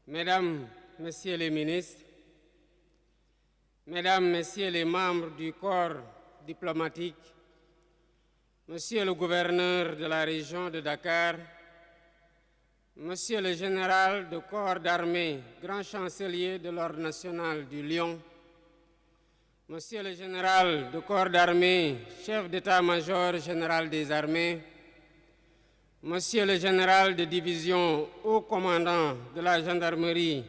Mesdames, Messieurs les ministres, Mesdames, Messieurs les membres du corps diplomatique, Monsieur le gouverneur de la région de Dakar, Monsieur le général de corps d'armée, grand chancelier de l'Ordre national du Lion, Monsieur le général de corps d'armée, chef d'état-major général des armées, Monsieur le général de division, haut commandant de la gendarmerie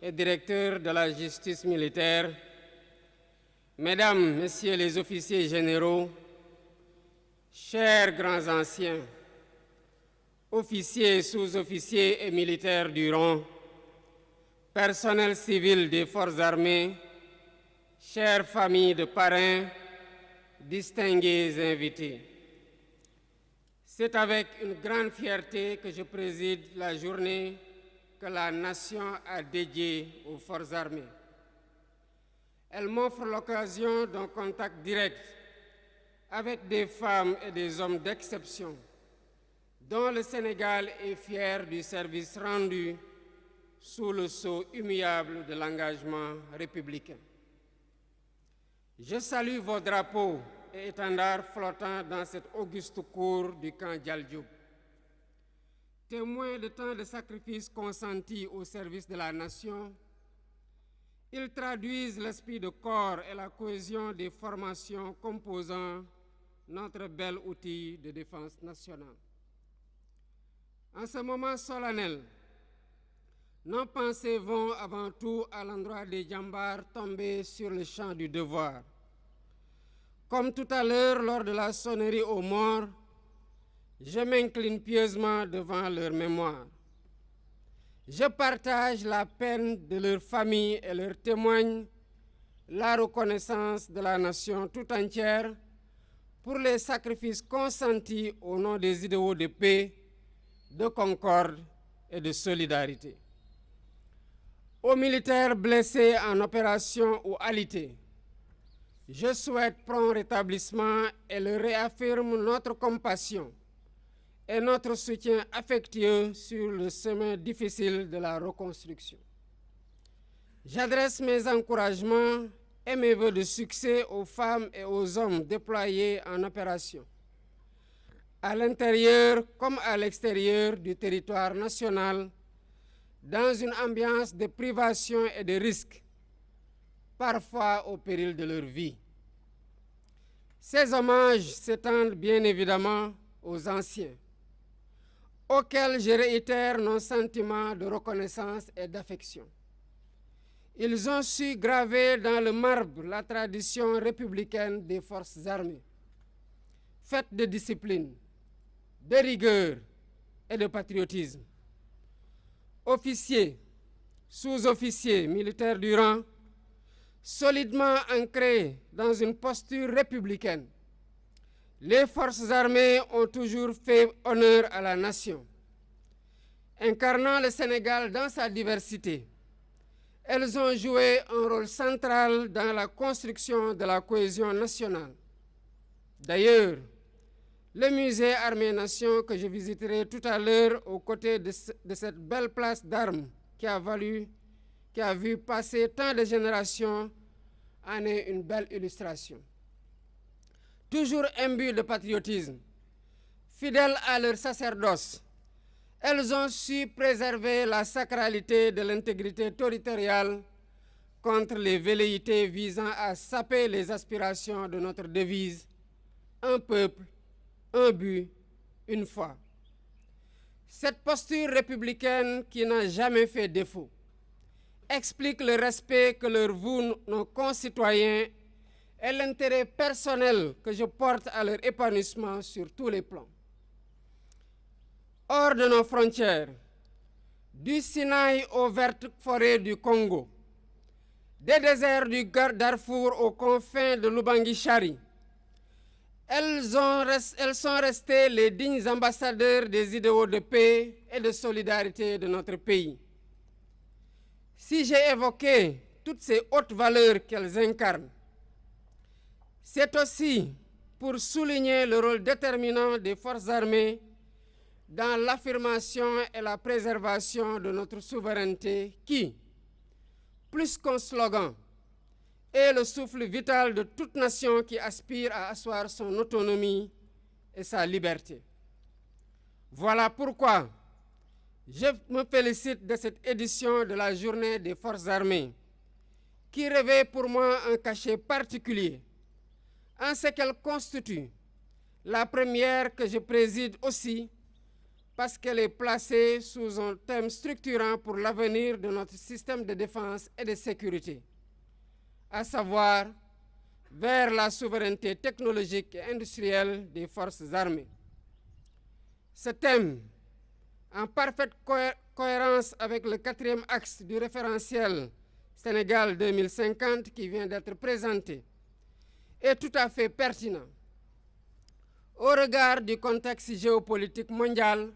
et directeur de la justice militaire, Mesdames, Messieurs les officiers généraux, chers grands anciens, officiers, sous-officiers et militaires du rang, personnel civil des forces armées, chères familles de parrains, distingués invités. C'est avec une grande fierté que je préside la journée que la nation a dédiée aux forces armées. Elle m'offre l'occasion d'un contact direct avec des femmes et des hommes d'exception, dont le Sénégal est fier du service rendu sous le sceau immuable de l'engagement républicain. Je salue vos drapeaux et étendards flottant dans cette auguste cour du camp Dial-Diop. Témoins de tant de sacrifices consentis au service de la nation, ils traduisent l'esprit de corps et la cohésion des formations composant notre bel outil de défense nationale. En ce moment solennel, nos pensées vont avant tout à l'endroit des djambars tombés sur le champ du devoir. Comme tout à l'heure, lors de la sonnerie aux morts, je m'incline pieusement devant leur mémoire. Je partage la peine de leur famille et leur témoigne la reconnaissance de la nation tout entière pour les sacrifices consentis au nom des idéaux de paix, de concorde et de solidarité. Aux militaires blessés en opération ou alités, je souhaite prompt rétablissement et leur réaffirme notre compassion et notre soutien affectueux sur le chemin difficile de la reconstruction. J'adresse mes encouragements et mes vœux de succès aux femmes et aux hommes déployés en opération, à l'intérieur comme à l'extérieur du territoire national, dans une ambiance de privation et de risque, parfois au péril de leur vie. Ces hommages s'étendent bien évidemment aux anciens, auxquels je réitère nos sentiments de reconnaissance et d'affection. Ils ont su graver dans le marbre la tradition républicaine des forces armées, faite de discipline, de rigueur et de patriotisme. Officiers, sous-officiers, militaires du rang, solidement ancrés dans une posture républicaine, les forces armées ont toujours fait honneur à la nation. Incarnant le Sénégal dans sa diversité, elles ont joué un rôle central dans la construction de la cohésion nationale. D'ailleurs, le musée Armée-Nation que je visiterai tout à l'heure aux côtés de cette belle place d'armes qui a vu passer tant de générations en est une belle illustration. Toujours imbues de patriotisme, fidèles à leur sacerdoce, elles ont su préserver la sacralité de l'intégrité territoriale contre les velléités visant à saper les aspirations de notre devise « Un peuple, un but, une foi ». Cette posture républicaine qui n'a jamais fait défaut explique le respect que leur vouent nos concitoyens et l'intérêt personnel que je porte à leur épanouissement sur tous les plans. Hors de nos frontières, du Sinaï aux vertes forêts du Congo, des déserts du Darfour aux confins de l'Ubangi-Chari, elles sont restées les dignes ambassadeurs des idéaux de paix et de solidarité de notre pays. Si j'ai évoqué toutes ces hautes valeurs qu'elles incarnent, c'est aussi pour souligner le rôle déterminant des forces armées dans l'affirmation et la préservation de notre souveraineté qui, plus qu'un slogan, est le souffle vital de toute nation qui aspire à asseoir son autonomie et sa liberté. Voilà pourquoi je me félicite de cette édition de la Journée des Forces armées, qui revêt pour moi un cachet particulier, en ce qu'elle constitue la première que je préside aussi, parce qu'elle est placée sous un thème structurant pour l'avenir de notre système de défense et de sécurité, à savoir vers la souveraineté technologique et industrielle des forces armées. Ce thème, en parfaite cohérence avec le 4e axe du référentiel Sénégal 2050 qui vient d'être présenté, est tout à fait pertinent au regard du contexte géopolitique mondial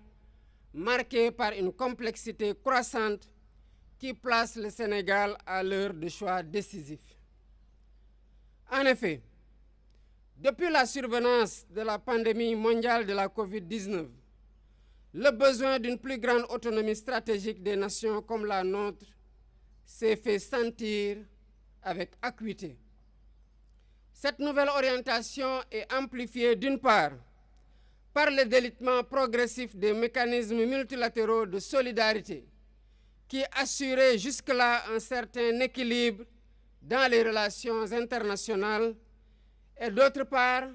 marqué par une complexité croissante qui place le Sénégal à l'heure de choix décisifs. En effet, depuis la survenance de la pandémie mondiale de la COVID-19, le besoin d'une plus grande autonomie stratégique des nations comme la nôtre s'est fait sentir avec acuité. Cette nouvelle orientation est amplifiée d'une part par le délitement progressif des mécanismes multilatéraux de solidarité qui assuraient jusque-là un certain équilibre dans les relations internationales et d'autre part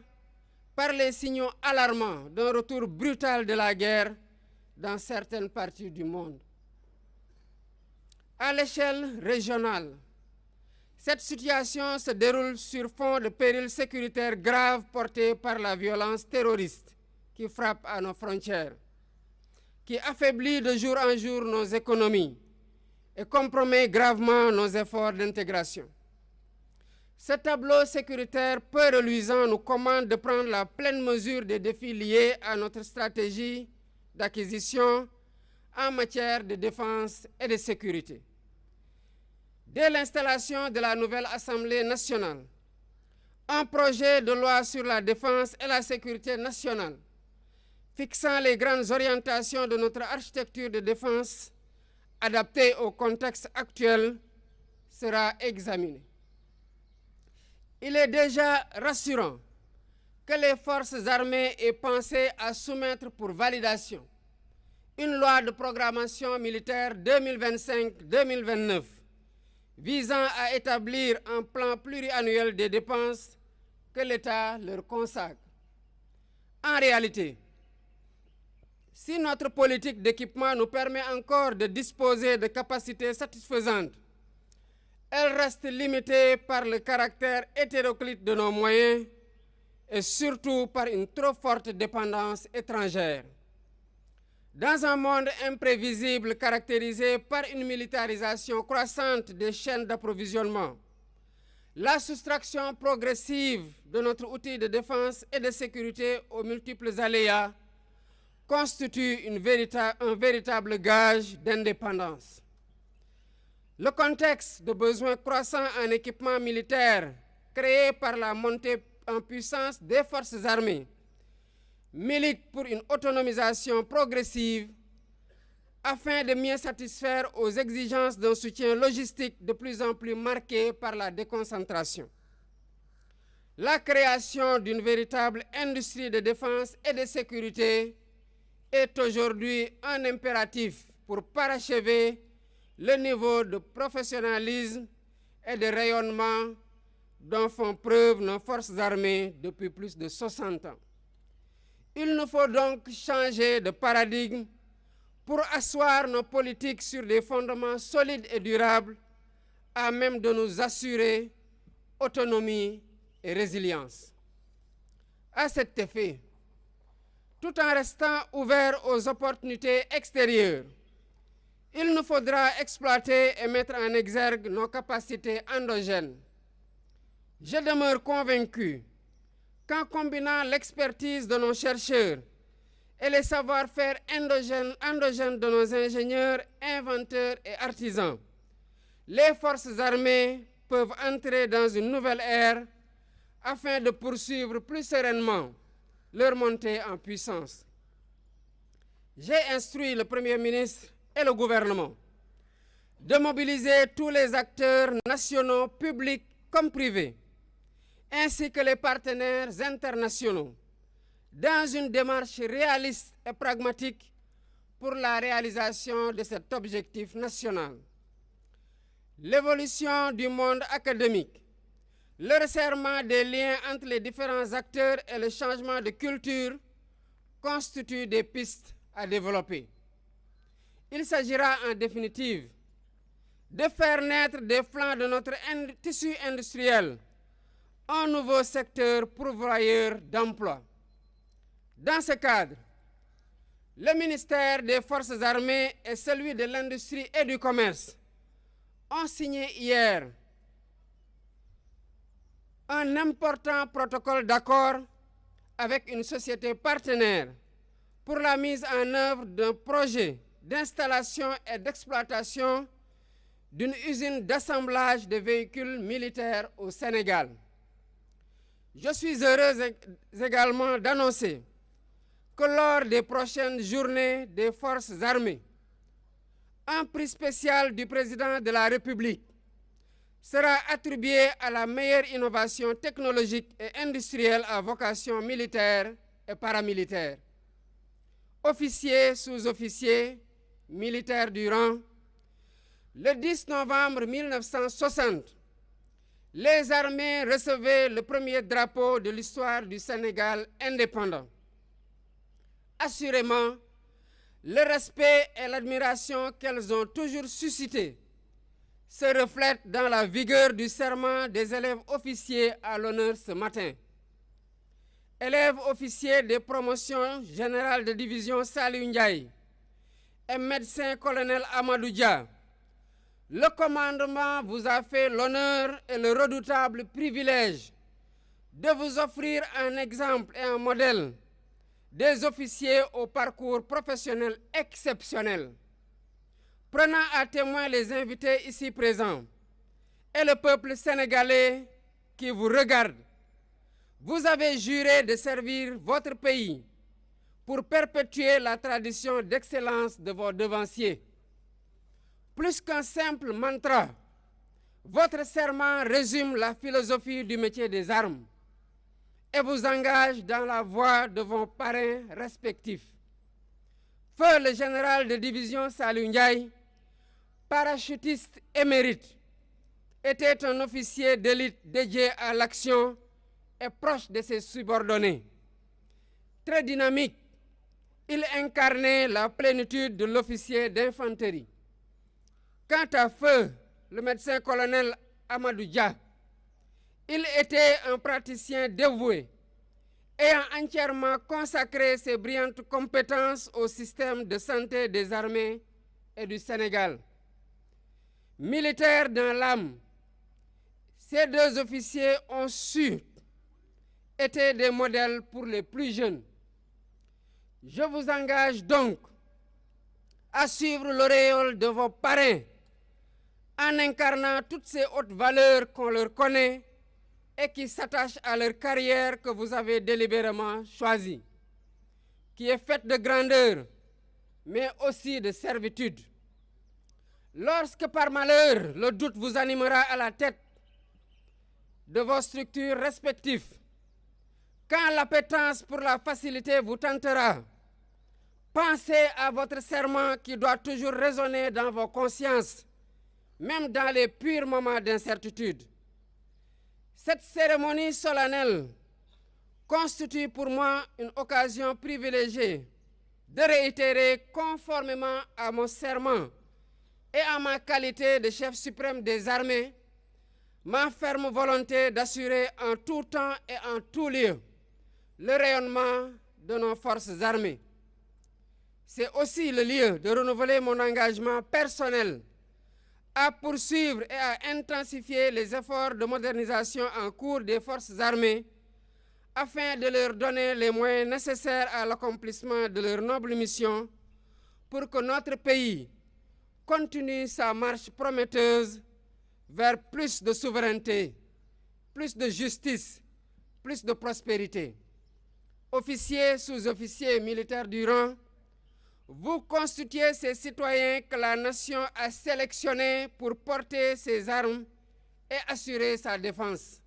par les signaux alarmants d'un retour brutal de la guerre dans certaines parties du monde. À l'échelle régionale, cette situation se déroule sur fond de périls sécuritaires graves portés par la violence terroriste qui frappe à nos frontières, qui affaiblit de jour en jour nos économies et compromet gravement nos efforts d'intégration. Ce tableau sécuritaire peu reluisant nous commande de prendre la pleine mesure des défis liés à notre stratégie d'acquisition en matière de défense et de sécurité. Dès l'installation de la nouvelle Assemblée nationale, un projet de loi sur la défense et la sécurité nationale, fixant les grandes orientations de notre architecture de défense, adaptée au contexte actuel, sera examiné. Il est déjà rassurant que les forces armées aient pensé à soumettre pour validation une loi de programmation militaire 2025-2029 visant à établir un plan pluriannuel des dépenses que l'État leur consacre. En réalité, si notre politique d'équipement nous permet encore de disposer de capacités satisfaisantes, elle reste limitée par le caractère hétéroclite de nos moyens et surtout par une trop forte dépendance étrangère. Dans un monde imprévisible caractérisé par une militarisation croissante des chaînes d'approvisionnement, la soustraction progressive de notre outil de défense et de sécurité aux multiples aléas constitue un véritable gage d'indépendance. Le contexte de besoins croissants en équipement militaire créé par la montée en puissance des forces armées milite pour une autonomisation progressive afin de mieux satisfaire aux exigences d'un soutien logistique de plus en plus marqué par la déconcentration. La création d'une véritable industrie de défense et de sécurité est aujourd'hui un impératif pour parachever le niveau de professionnalisme et de rayonnement dont font preuve nos forces armées depuis plus de 60 ans. Il nous faut donc changer de paradigme pour asseoir nos politiques sur des fondements solides et durables à même de nous assurer autonomie et résilience. À cet effet, tout en restant ouverts aux opportunités extérieures, il nous faudra exploiter et mettre en exergue nos capacités endogènes. Je demeure convaincu qu'en combinant l'expertise de nos chercheurs et les savoir-faire endogènes de nos ingénieurs, inventeurs et artisans, les forces armées peuvent entrer dans une nouvelle ère afin de poursuivre plus sereinement leur montée en puissance. j'ai instruit le Premier ministre et le gouvernement de mobiliser tous les acteurs nationaux, publics comme privés, ainsi que les partenaires internationaux, dans une démarche réaliste et pragmatique pour la réalisation de cet objectif national. L'évolution du monde académique, le resserrement des liens entre les différents acteurs et le changement de culture constituent des pistes à développer. Il s'agira en définitive de faire naître des flancs de notre tissu industriel un nouveau secteur pourvoyeur d'emplois. Dans ce cadre, le ministère des Forces armées et celui de l'Industrie et du Commerce ont signé hier un important protocole d'accord avec une société partenaire pour la mise en œuvre d'un projet d'installation et d'exploitation d'une usine d'assemblage de véhicules militaires au Sénégal. Je suis heureuse également d'annoncer que lors des prochaines journées des Forces armées, un prix spécial du président de la République sera attribué à la meilleure innovation technologique et industrielle à vocation militaire et paramilitaire. Officiers, sous-officiers, militaires du rang, le 10 novembre 1960, les armées recevaient le premier drapeau de l'histoire du Sénégal indépendant. Assurément, le respect et l'admiration qu'elles ont toujours suscité se reflètent dans la vigueur du serment des élèves officiers à l'honneur ce matin. Élèves officiers des promotions générales de division Saliou Ndiaye et médecin colonel Amadou Dia, le commandement vous a fait l'honneur et le redoutable privilège de vous offrir un exemple et un modèle des officiers au parcours professionnel exceptionnel. Prenant à témoin les invités ici présents et le peuple sénégalais qui vous regarde, vous avez juré de servir votre pays pour perpétuer la tradition d'excellence de vos devanciers. Plus qu'un simple mantra, votre serment résume la philosophie du métier des armes et vous engage dans la voie de vos parrains respectifs. Feu le général de division Saliou Ndiaye, parachutiste émérite, était un officier d'élite dédié à l'action et proche de ses subordonnés. Très dynamique, il incarnait la plénitude de l'officier d'infanterie. Quant à Feu, le médecin-colonel Amadou Dia, il était un praticien dévoué, ayant entièrement consacré ses brillantes compétences au système de santé des armées et du Sénégal. Militaires dans l'âme, ces deux officiers ont su être des modèles pour les plus jeunes. Je vous engage donc à suivre l'auréole de vos parrains en incarnant toutes ces hautes valeurs qu'on leur connaît et qui s'attachent à leur carrière que vous avez délibérément choisie, qui est faite de grandeur, mais aussi de servitude. Lorsque par malheur le doute vous animera à la tête de vos structures respectives, quand l'appétence pour la facilité vous tentera, pensez à votre serment qui doit toujours résonner dans vos consciences, même dans les purs moments d'incertitude. Cette cérémonie solennelle constitue pour moi une occasion privilégiée de réitérer conformément à mon serment et à ma qualité de chef suprême des armées, ma ferme volonté d'assurer en tout temps et en tout lieu le rayonnement de nos forces armées. C'est aussi le lieu de renouveler mon engagement personnel à poursuivre et à intensifier les efforts de modernisation en cours des forces armées afin de leur donner les moyens nécessaires à l'accomplissement de leur noble mission pour que notre pays continue sa marche prometteuse vers plus de souveraineté, plus de justice, plus de prospérité. Officiers, sous-officiers, militaires du rang, Vous constituez ces citoyens que la nation a sélectionnés pour porter ses armes et assurer sa défense.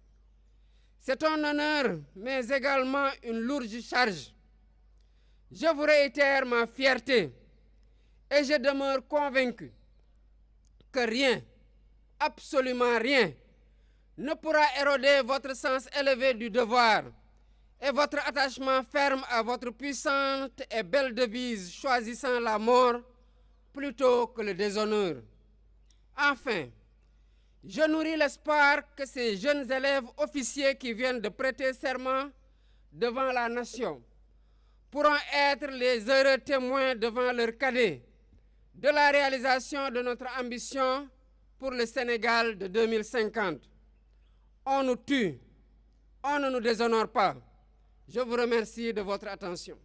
C'est un honneur, mais également une lourde charge. Je vous réitère ma fierté et je demeure convaincu que rien, absolument rien, ne pourra éroder votre sens élevé du devoir et votre attachement ferme à votre puissante et belle devise choisissant la mort plutôt que le déshonneur. Enfin, je nourris l'espoir que ces jeunes élèves officiers qui viennent de prêter serment devant la nation pourront être les heureux témoins devant leurs cadets de la réalisation de notre ambition pour le Sénégal de 2050. On nous tue, on ne nous déshonore pas. Je vous remercie de votre attention.